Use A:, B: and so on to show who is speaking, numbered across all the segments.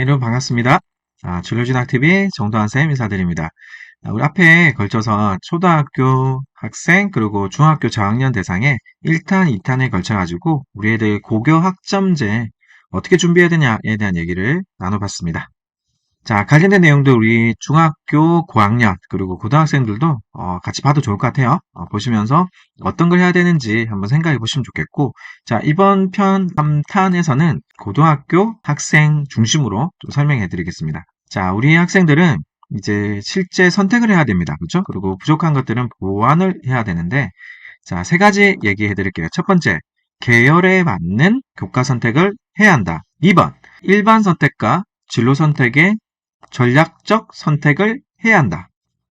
A: 여러분 반갑습니다. 진로진학TV 정도환쌤 인사드립니다. 우리 앞에 걸쳐서 초등학교 학생 그리고 중학교 저학년 대상에 1탄, 2탄에 걸쳐가지고 우리 애들 고교 학점제 어떻게 준비해야 되냐에 대한 얘기를 나눠봤습니다. 자, 관련된 내용도 우리 중학교 고학년 그리고 고등학생들도 같이 봐도 좋을 것 같아요. 보시면서 어떤 걸 해야 되는지 한번 생각해 보시면 좋겠고, 자, 이번 편 3탄에서는 고등학교 학생 중심으로 좀 설명해 드리겠습니다. 자, 우리 학생들은 이제 실제 선택을 해야 됩니다. 그렇죠? 그리고 부족한 것들은 보완을 해야 되는데, 자, 세 가지 얘기해 드릴게요. 첫 번째, 계열에 맞는 교과 선택을 해야 한다. 2번, 일반 선택과 진로 선택의 전략적 선택을 해야 한다.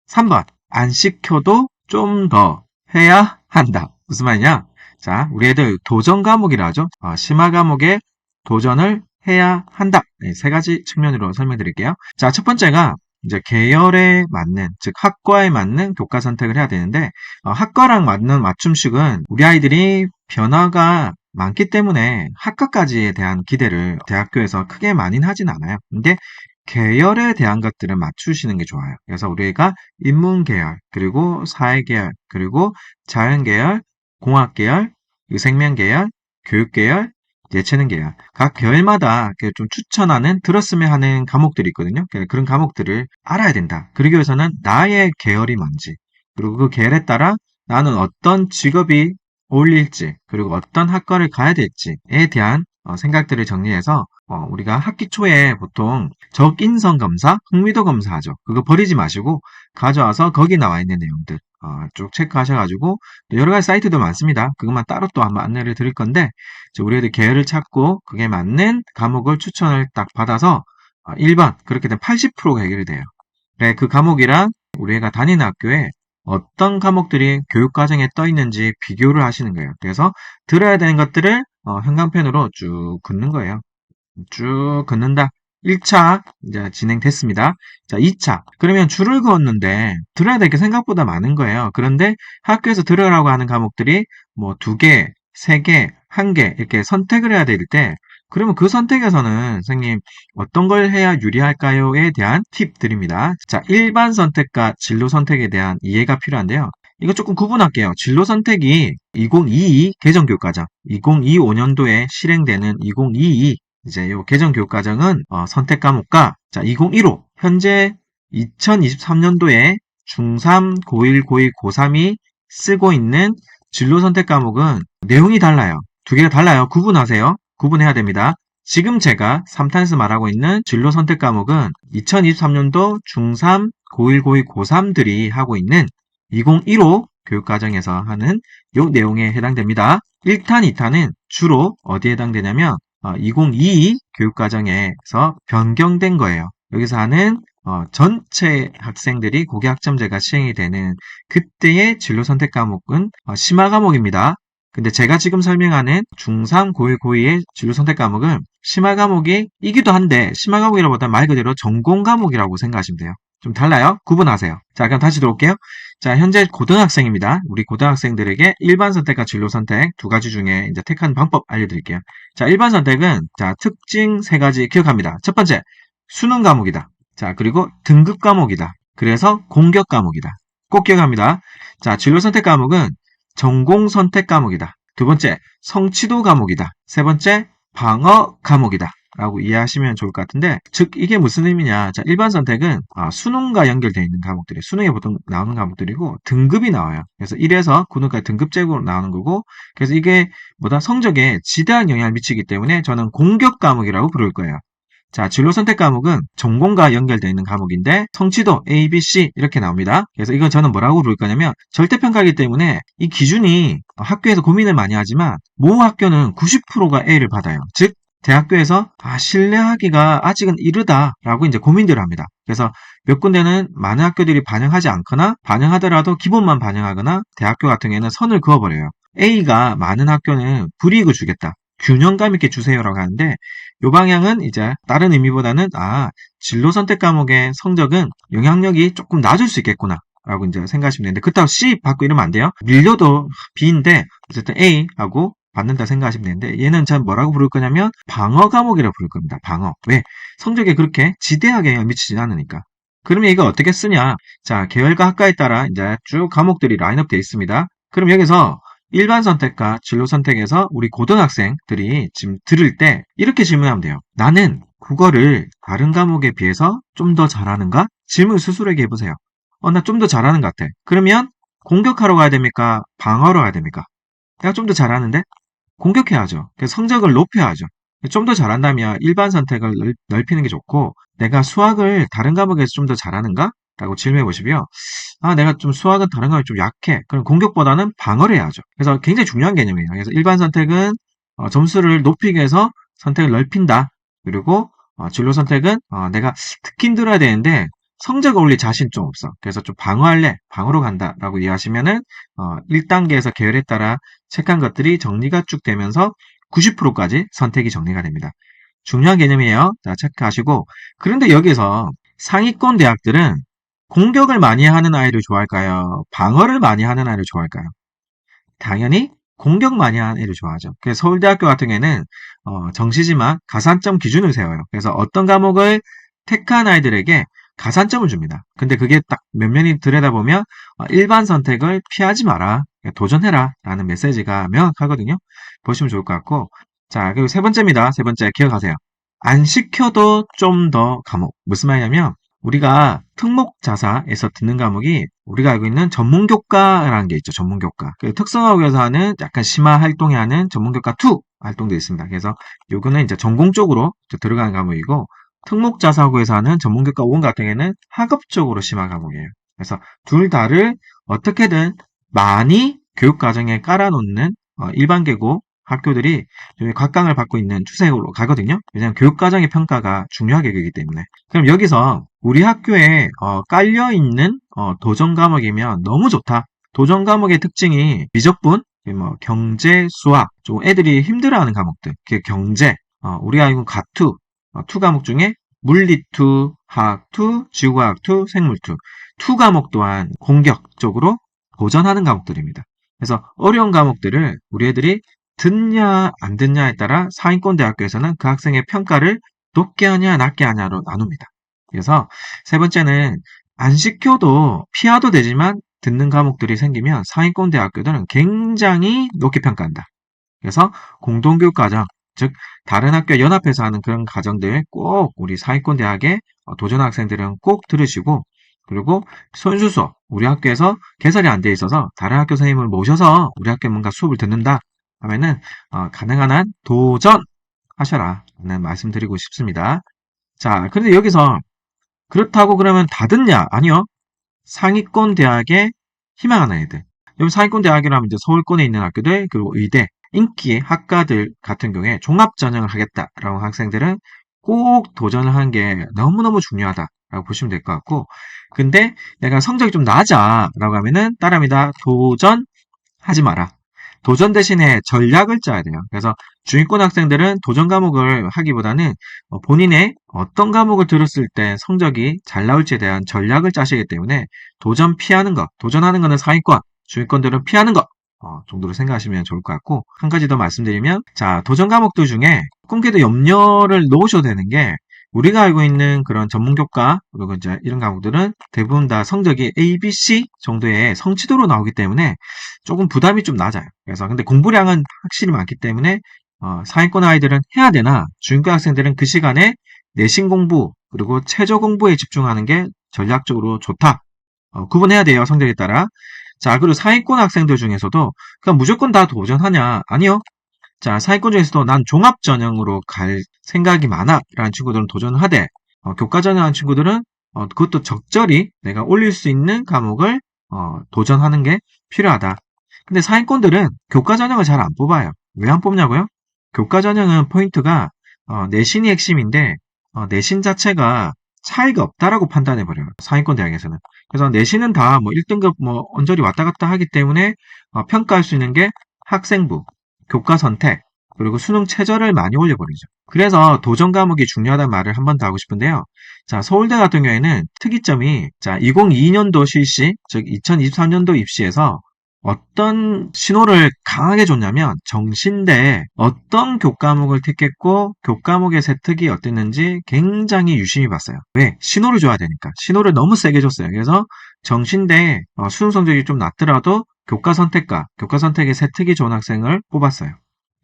A: 3번, 안 시켜도 좀 더 해야 한다. 무슨 말이냐? 자, 우리 애들 도전 과목이라 하죠. 심화 과목에 도전을 해야 한다. 네, 세 가지 측면으로 설명드릴게요. 자, 첫 번째가 이제 계열에 맞는, 즉 학과에 맞는 교과 선택을 해야 되는데, 학과랑 맞는 맞춤식은 우리 아이들이 변화가 많기 때문에 학과까지에 대한 기대를 대학교에서 크게 많이는 하진 않아요. 근데 계열에 대한 것들은 맞추시는 게 좋아요. 그래서 우리가 인문계열, 그리고 사회계열, 그리고 자연계열, 공학계열, 생명계열, 교육계열, 예체능계열. 각 계열마다 좀 추천하는, 들었으면 하는 과목들이 있거든요. 그런 과목들을 알아야 된다. 그러기 위해서는 나의 계열이 뭔지, 그리고 그 계열에 따라 나는 어떤 직업이 어울릴지, 그리고 어떤 학과를 가야 될지에 대한 생각들을 정리해서 우리가 학기 초에 보통 적인성 검사, 흥미도 검사하죠. 그거 버리지 마시고 가져와서 거기 나와 있는 내용들 쭉 체크하셔가지고 또 여러 가지 사이트도 많습니다. 그것만 따로 또 한번 안내를 드릴 건데 우리 애들 계열을 찾고 그게 맞는 과목을 추천을 딱 받아서 1번 그렇게 되면 80%가 해결이 돼요. 그래, 그 과목이랑 우리 애가 다니는 학교에 어떤 과목들이 교육과정에 떠 있는지 비교를 하시는 거예요. 그래서 들어야 되는 것들을 형광펜으로 쭉 긋는 거예요. 쭉 긋는다. 1차 이제 진행됐습니다. 자, 2차. 그러면 줄을 그었는데 들어야 될 게 생각보다 많은 거예요. 그런데 학교에서 들으라고 하는 과목들이 뭐 2개, 3개, 1개 이렇게 선택을 해야 될 때 그러면 그 선택에서는 선생님 어떤 걸 해야 유리할까요?에 대한 팁 드립니다. 자, 일반 선택과 진로 선택에 대한 이해가 필요한데요. 이거 조금 구분할게요. 진로 선택이 2022 개정교육과정, 2025년도에 실행되는 2022 이제 요 개정교육과정은 선택 과목과 자 2015 현재 2023년도에 중3, 고1, 고2, 고3이 쓰고 있는 진로 선택 과목은 내용이 달라요. 두 개가 달라요. 구분하세요. 구분해야 됩니다. 지금 제가 3탄에서 말하고 있는 진로 선택 과목은 2023년도 중3, 고1, 고2, 고3들이 하고 있는 2015 교육과정에서 하는 요 내용에 해당됩니다. 1탄, 2탄은 주로 어디에 해당되냐면 2022 교육과정에서 변경된 거예요. 여기서 하는 전체 학생들이 고교 학점제가 시행이 되는 그때의 진로 선택 과목은 심화 과목입니다. 근데 제가 지금 설명하는 중3, 고1, 고2의 진로 선택 과목은 심화 과목이기도 한데 심화 과목이라보다 말 그대로 전공 과목이라고 생각하시면 돼요. 좀 달라요? 구분하세요. 자, 그럼 다시 들어올게요. 자, 현재 고등학생입니다. 우리 고등학생들에게 일반 선택과 진로 선택 두 가지 중에 이제 택하는 방법 알려드릴게요. 자, 일반 선택은 자, 특징 세 가지 기억합니다. 첫 번째, 수능 과목이다. 자, 그리고 등급 과목이다. 그래서 공격 과목이다. 꼭 기억합니다. 자, 진로 선택 과목은 전공 선택 과목이다. 두 번째, 성취도 과목이다. 세 번째, 방어 과목이다. 라고 이해하시면 좋을 것 같은데, 즉, 이게 무슨 의미냐. 자, 일반 선택은 수능과 연결되어 있는 과목들이, 수능에 보통 나오는 과목들이고, 등급이 나와요. 그래서 1에서 9등까지 등급제로 나오는 거고, 그래서 이게 성적에 지대한 영향을 미치기 때문에 저는 공격 과목이라고 부를 거예요. 자, 진로 선택 과목은 전공과 연결되어 있는 과목인데 성취도 A, B, C 이렇게 나옵니다. 그래서 이건 저는 뭐라고 부를 거냐면 절대평가이기 때문에 이 기준이 학교에서 고민을 많이 하지만 모 학교는 90%가 A를 받아요. 즉 대학교에서 신뢰하기가 아직은 이르다라고 이제 고민들을 합니다. 그래서 몇 군데는 많은 학교들이 반영하지 않거나 반영하더라도 기본만 반영하거나 대학교 같은 경우에는 선을 그어버려요. A가 많은 학교는 불이익을 주겠다. 균형감 있게 주세요라고 하는데 이 방향은 이제 다른 의미보다는 진로 선택 과목의 성적은 영향력이 조금 낮을 수 있겠구나 라고 이제 생각하시면 되는데 그렇다고 C 받고 이러면 안 돼요. 밀려도 B인데 어쨌든 A하고 받는다 생각하시면 되는데 얘는 전 뭐라고 부를 거냐면 방어 과목이라고 부를 겁니다. 방어. 왜? 성적에 그렇게 지대하게 영향을 미치진 않으니까. 그러면 이거 어떻게 쓰냐? 자, 계열과 학과에 따라 이제 쭉 과목들이 라인업 되어 있습니다. 그럼 여기서 일반 선택과 진로 선택에서 우리 고등학생들이 지금 들을 때 이렇게 질문하면 돼요. 나는 국어를 다른 과목에 비해서 좀 더 잘하는가? 질문 스스로에게 해보세요. 나 좀 더 잘하는 것 같아. 그러면 공격하러 가야 됩니까? 방어로 가야 됩니까? 내가 좀 더 잘하는데? 공격해야죠. 그래서 성적을 높여야죠. 좀 더 잘한다면 일반 선택을 넓히는 게 좋고, 내가 수학을 다른 과목에서 좀 더 잘하는가? 라고 질문해 보시고요. 내가 좀 수학은 다른 과목이 좀 약해. 그럼 공격보다는 방어를 해야죠. 그래서 굉장히 중요한 개념이에요. 그래서 일반 선택은 점수를 높이기 위해서 선택을 넓힌다. 그리고 진로 선택은 내가 특기 힘들어야 되는데 성적 올릴 자신 좀 없어. 그래서 좀 방어할래. 방어로 간다. 라고 이해하시면은 1단계에서 계열에 따라 체크한 것들이 정리가 쭉 되면서 90%까지 선택이 정리가 됩니다. 중요한 개념이에요. 자, 체크하시고. 그런데 여기서 상위권 대학들은 공격을 많이 하는 아이를 좋아할까요? 방어를 많이 하는 아이를 좋아할까요? 당연히 공격 많이 하는 애를 좋아하죠. 그래서 서울대학교 같은 경우에는 정시지만 가산점 기준을 세워요. 그래서 어떤 과목을 택한 아이들에게 가산점을 줍니다. 근데 그게 딱 면면히 들여다보면 일반 선택을 피하지 마라. 도전해라. 라는 메시지가 명확하거든요. 보시면 좋을 것 같고. 자, 그리고 세 번째입니다. 세 번째 기억하세요. 안 시켜도 좀 더 과목. 무슨 말이냐면 우리가 특목자사에서 듣는 과목이 우리가 알고 있는 전문교과라는 게 있죠. 전문교과. 그 특성화고에서 하는 약간 심화 활동에 하는 전문교과 2 활동도 있습니다. 그래서 요거는 이제 전공 쪽으로 들어가는 과목이고 특목자사고에서 하는 전문교과 5 같은 경우에는 학업 쪽으로 심화 과목이에요. 그래서 둘 다를 어떻게든 많이 교육과정에 깔아놓는 일반계고 학교들이 곽강을 받고 있는 추세로 가거든요. 왜냐하면 교육과정의 평가가 중요하게 되기 때문에. 그럼 여기서 우리 학교에 깔려있는 도전 과목이면 너무 좋다. 도전 과목의 특징이 미적분, 뭐 경제, 수학, 좀 애들이 힘들어하는 과목들, 그 경제, 우리가 알고 가투, 투 과목 중에 물리투, 화학투, 지구과학투, 생물투, 투 과목 또한 공격적으로 도전하는 과목들입니다. 그래서 어려운 과목들을 우리 애들이 듣냐 안 듣냐에 따라 상위권 대학교에서는 그 학생의 평가를 높게 하냐 낮게 하냐로 나눕니다. 그래서 세 번째는 안 시켜도 피해도 되지만 듣는 과목들이 생기면 상위권 대학교들은 굉장히 높게 평가한다. 그래서 공동교육 과정, 즉 다른 학교 연합해서 하는 그런 과정들 꼭 우리 상위권 대학의 도전 학생들은 꼭 들으시고 그리고 손수 수업, 우리 학교에서 개설이 안 돼 있어서 다른 학교 선생님을 모셔서 우리 학교에 뭔가 수업을 듣는다 하면은 가능한 한 도전하셔라 라는 말씀드리고 싶습니다. 자, 그런데 여기서 그렇다고 그러면 다 듣냐? 아니요. 상위권 대학에 희망하는 애들. 여기 상위권 대학이라면 이제 서울권에 있는 학교들 그리고 의대, 인기 학과들 같은 경우에 종합전형을 하겠다라고 학생들은 꼭 도전을 하는 게 너무너무 중요하다라고 보시면 될 것 같고 근데 내가 성적이 좀 낮아라고 하면은 따라합니다. 도전하지 마라. 도전 대신에 전략을 짜야 돼요. 그래서 중위권 학생들은 도전 과목을 하기보다는 본인의 어떤 과목을 들었을 때 성적이 잘 나올지에 대한 전략을 짜시기 때문에 도전 피하는 것, 도전하는 것은 상위권, 중위권들은 피하는 것 정도로 생각하시면 좋을 것 같고 한 가지 더 말씀드리면 자 도전 과목들 중에 꿈께도 염려를 놓으셔도 되는 게 우리가 알고 있는 그런 전문교과 그리고 이제 이런 과목들은 대부분 다 성적이 A, B, C 정도의 성취도로 나오기 때문에 조금 부담이 좀 낮아요. 그래서 근데 공부량은 확실히 많기 때문에 상위권 아이들은 해야 되나 중위권 학생들은 그 시간에 내신 공부 그리고 최저 공부에 집중하는 게 전략적으로 좋다. 구분해야 돼요. 성적에 따라. 자 그리고 상위권 학생들 중에서도 그냥 무조건 다 도전하냐? 아니요. 자, 상위권 중에서도 난 종합 전형으로 갈 생각이 많아 라는 친구들은 도전을 하되 교과 전형하는 친구들은 그것도 적절히 내가 올릴 수 있는 과목을 도전하는 게 필요하다. 근데 상위권들은 교과 전형을 잘 안 뽑아요. 왜 안 뽑냐고요? 교과 전형은 포인트가 내신이 핵심인데 내신 자체가 차이가 없다라고 판단해 버려요. 상위권 대학에서는. 그래서 내신은 다 뭐 1등급 뭐 언저리 왔다 갔다 하기 때문에 평가할 수 있는 게 학생부, 교과 선택, 그리고 수능 최저를 많이 올려버리죠. 그래서 도전 과목이 중요하다는 말을 한 번 더 하고 싶은데요. 자, 서울대 같은 경우에는 특이점이 자, 2022년도 실시, 즉 2023년도 입시에서 어떤 신호를 강하게 줬냐면 정시인데 어떤 교과목을 택했고 교과목의 세특이 어땠는지 굉장히 유심히 봤어요. 왜? 신호를 줘야 되니까. 신호를 너무 세게 줬어요. 그래서 정시인데 수능 성적이 좀 낮더라도 교과 선택과 교과 선택의 세특이 좋은 학생을 뽑았어요.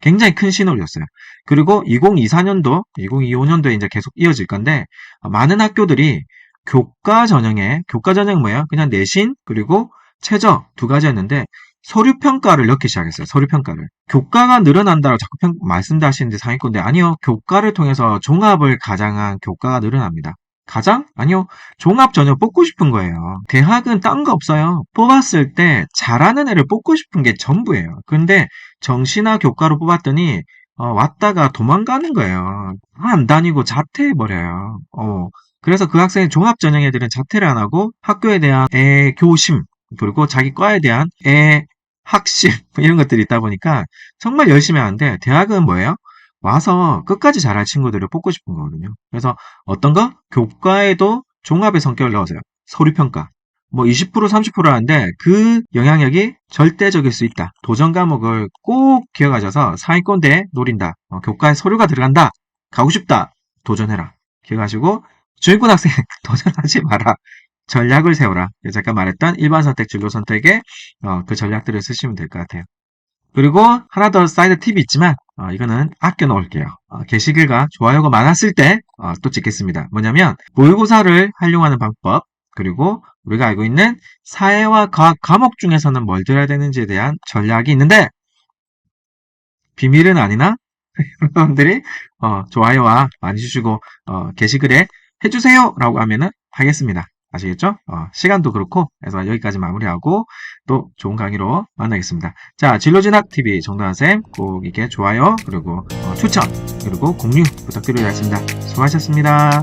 A: 굉장히 큰 신호였어요. 그리고 2024년도, 2025년도에 이제 계속 이어질 건데 많은 학교들이 교과 전형은 뭐예요? 그냥 내신 그리고 최저 두 가지였는데 서류 평가를 넣기 시작했어요. 서류 평가를. 교과가 늘어난다고 자꾸 말씀하시는데 상위권인데 아니요. 교과를 통해서 종합을 가장한 교과가 늘어납니다. 가장? 아니요. 종합 전형 뽑고 싶은 거예요. 대학은 딴 거 없어요. 뽑았을 때 잘하는 애를 뽑고 싶은 게 전부예요. 근데 정시나 교과로 뽑았더니 왔다가 도망가는 거예요. 안 다니고 자퇴해버려요. 그래서 그 학생의 종합 전형 애들은 자퇴를 안 하고 학교에 대한 애교심 그리고 자기 과에 대한 학심 이런 것들이 있다 보니까 정말 열심히 하는데 대학은 뭐예요? 와서 끝까지 잘할 친구들을 뽑고 싶은 거거든요. 그래서 어떤 거? 교과에도 종합의 성격을 넣으세요. 서류평가. 뭐 20% 30% 하는데 그 영향력이 절대적일 수 있다. 도전 과목을 꼭 기억하셔서 상위권대에 노린다. 교과에 서류가 들어간다. 가고 싶다. 도전해라. 기억하시고 중위권 학생 도전하지 마라. 전략을 세워라. 제가 말했던 일반 선택, 진로 선택에 그 전략들을 쓰시면 될 것 같아요. 그리고 하나 더 사이드 팁이 있지만 이거는 아껴 놓을게요. 게시글과 좋아요가 많았을 때 또 찍겠습니다. 뭐냐면 모의고사를 활용하는 방법 그리고 우리가 알고 있는 사회와 과학 과목 중에서는 뭘 들어야 되는지에 대한 전략이 있는데 비밀은 아니나 여러분들이 좋아요와 많이 주시고 게시글에 해주세요 라고 하면은 하겠습니다. 아시겠죠? 시간도 그렇고 그래서 여기까지 마무리하고 또 좋은 강의로 만나겠습니다. 자, 진로진학TV 정도환쌤 꼭 이렇게 좋아요 그리고 추천 그리고 공유 부탁드리겠습니다. 수고하셨습니다.